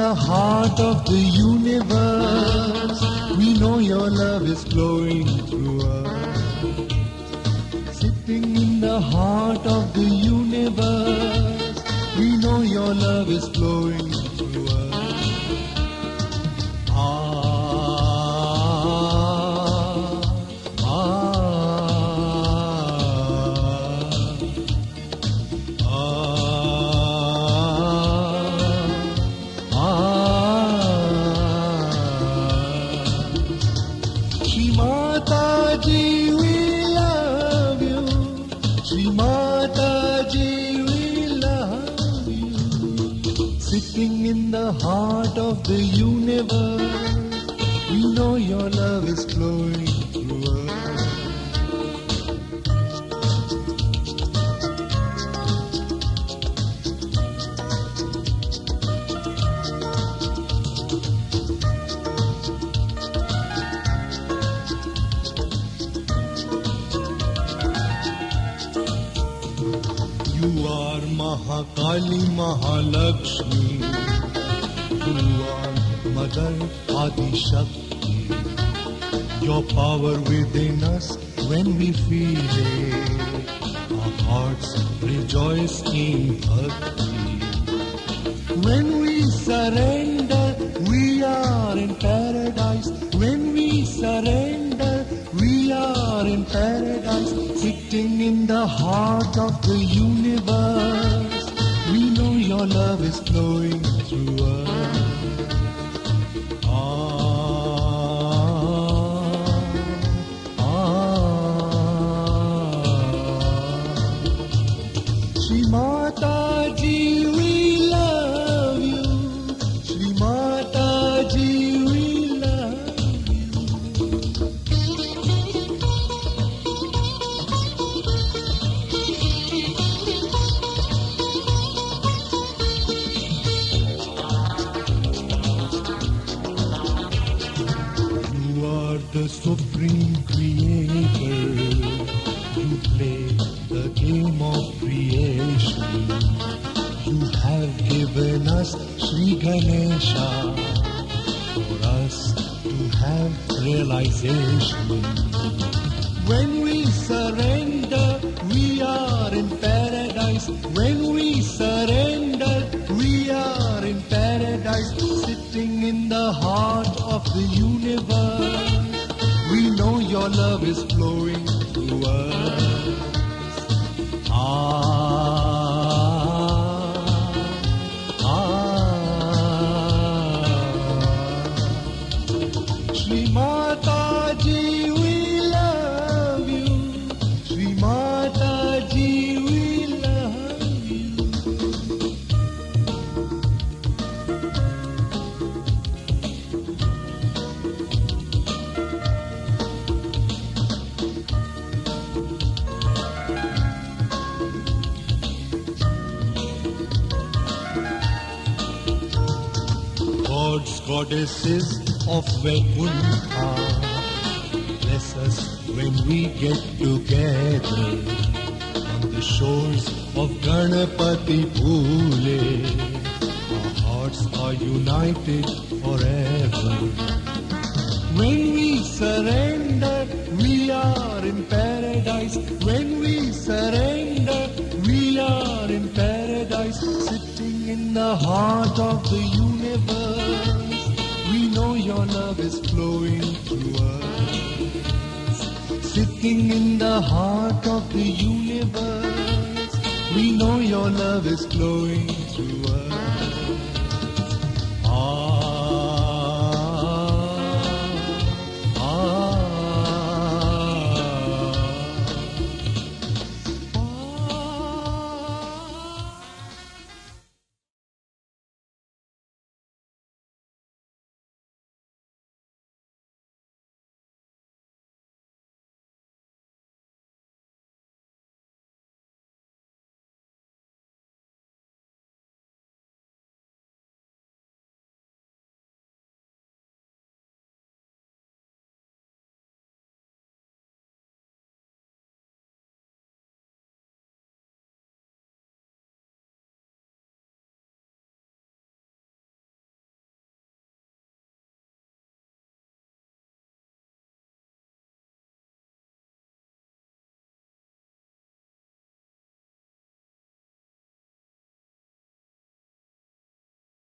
the heart of the universe, we know your love is flowing through us. Sitting in the heart of the universe, we know your love is flowing through us. Shri Mataji, we love you. Shri Mataji, we love you. Sitting in the heart of the universe, we know your love is flowing through us. You are Mahakali, Mahalakshmi. You are Mother Adi Shakti. Your power within us when we feel it. Our hearts rejoice in bhakti. When we surrender, we are in paradise. When we surrender, we are in paradise. Sitting in the heart of the universe, we know your love is flowing through us. Shri Mataji, we love you. Shri Mataji, we love you. You are the supreme creator. You play the game of creation. You have given us Sri Ganesha for us to have realization. When we surrender, we are in paradise. When we surrender, we are in paradise. Sitting in the heart of the universe, we know your love is flowing through us. Shri Mataji, we love you. Shri Mataji, we love you. Gods, goddesses of Vaikuntha, bless us when we get together on the shores of Ganapati Phule. Our hearts are united forever. When we surrender, we are in paradise. When we surrender, we are in paradise. Sitting in the heart of the universe, we know your love is flowing through us. Sitting in the heart of the universe, we know your love is flowing through us.